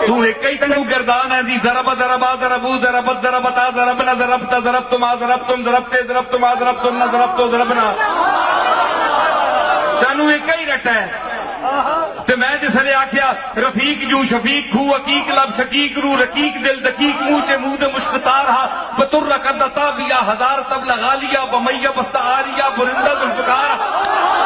تو ایک ہی تنو گردان ہے دی ضرب ضربا ضربو ضربت ضربتا ضربنا ضربتا ضربتما ضربتم ضربتے ضربتما ضربتن ضربتو ضربنا تنو ایک ہی رٹا ہے تو میں جس نے آکھیا رفیق جو شفیق کھو عقیق لب شقیق رو رقیق دل دقیق موچے مود مشکتار ہا بطر کردتا بیا ہزار تب لگا لیا بمیہ بستعاریا برندہ ذوالفقار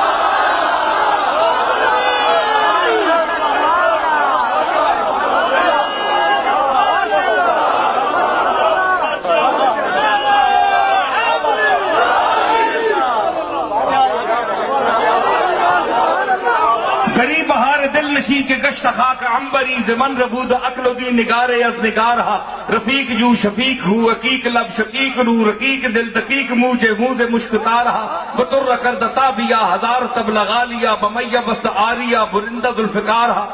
غریب بہار دل نشی کے گشت خاک عنبری زمن ربود عقل و دی نگار از نگار ہا رفیق جو شفیق ہو عقیق لب شقیق رو رقیق دل دقیق موجے موز مشکتار ہا بطر کردتا بیا ہزار تب لگا لیا بمیہ بست آریا برندہ ذوالفقار ہا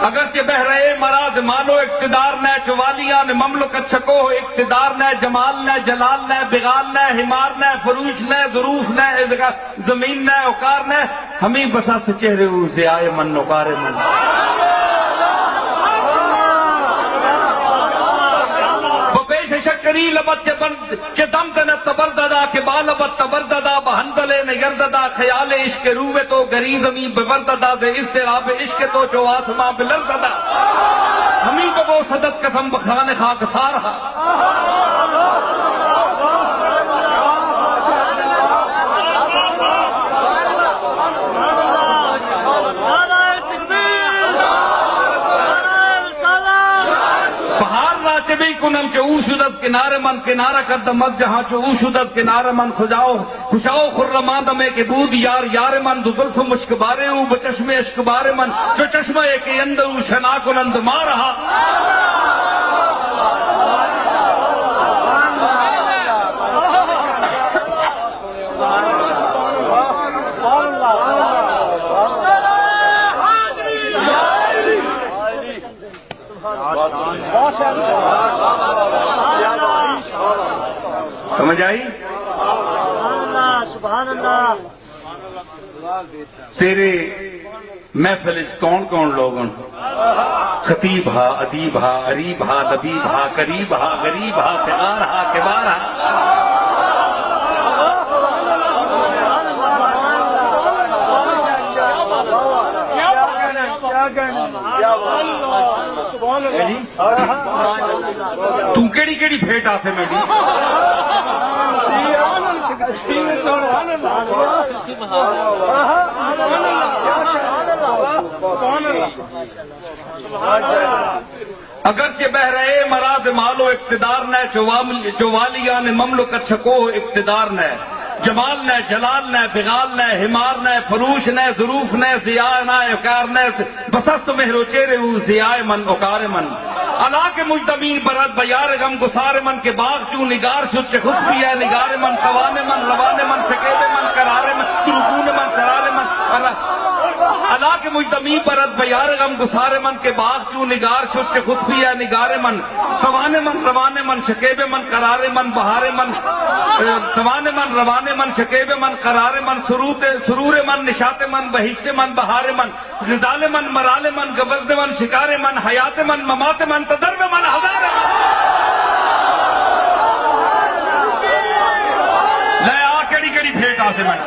اگرچہ بہ رہے مراد مالو اقتدار نہ چوالیاں نے مملکت چھکو اقتدار نہ جمال نہ جلال نہ بغال نہ حمار نہ فروش نہ ظروف نہ زمین نہ اوکار نہ ہمیں بساس چہرے ہو زیائے من نکار من شکری لبت کے دم تنت تبرددا کے بالبت تبرددا بہندلے نگرددا خیال عشق روے تو گریزمی ببرددا دے استراب عشق تو جو آسماں بلرددا ہمیں کو وہ صدت قسم بخان خاک سارہا بھی کنم چو شدت کنار من کنارہ کر دمت جہاں چو شدت کنار من خوشاؤ خرمان دمے کے بود یار یار من دو ظلف مشک بارے ہوں بچشم عشق بارے من چو چشمہ ایک اندر شنا کنند مارہا سمجھ آئی سبحان اللہ تیرے محفل کون کون لوگوں خطیب ہا ادیب ہا عریب ہا دبیب ہا قریب ہا غریب ہا صغار ہا کبار ہا تو کیڑی کیڑی پھیٹ آسے میں دی اگرچہ بہ رہے مراد مالو اقتدار نہ چوالیاں نے مملکت چھکو اقتدار نہ جمال نہ جلال نہ بغال نہ حمار نہ فروش نہ ظروف نہ ضیاء نہ اکار نہ بسست مہرو چہرے ہو ضیاء من اکار من علا کے مجتمی برد بیار غم گسار من کے باغ چوں نگار شد چے خود بھی ہے نگار من قوان من روان من شکیب من قرار من ترکون من قرار من علا کے مجتمی برد بیار غم گسار من کے باغ چوں نگار شد چے خود بھی ہے نگار من قوان من روان من شکیب من قرار من بہار من قوان من روان من شکیب من قرار من سرور من نشات من بہشت من بہار من غزال من مرال من گبزد من شکار من حیات من ممات من تدرب من ہزار من لے آ کڑی کڑی پھیٹ آسے من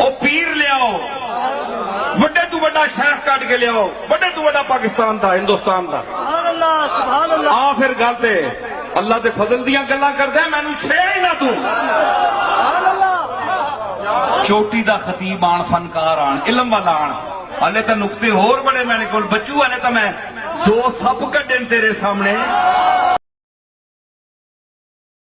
او پیر لے آؤ بڑے تو بڑا شیخ کٹ کے لے آؤ بڑے تو بڑا پاکستان تھا ہندوستان تھا سبحان اللہ آ پھر گلتے اللہ دے فضل دیاں گلاں کردے میں نو چھے نہ تو چوٹی دا خطیب آن فنکار آن علم والا آن ہلے تا نقطے ہور بڑے میں نے کول بچو ہلے تا میں دو سب کڈن تیرے سامنے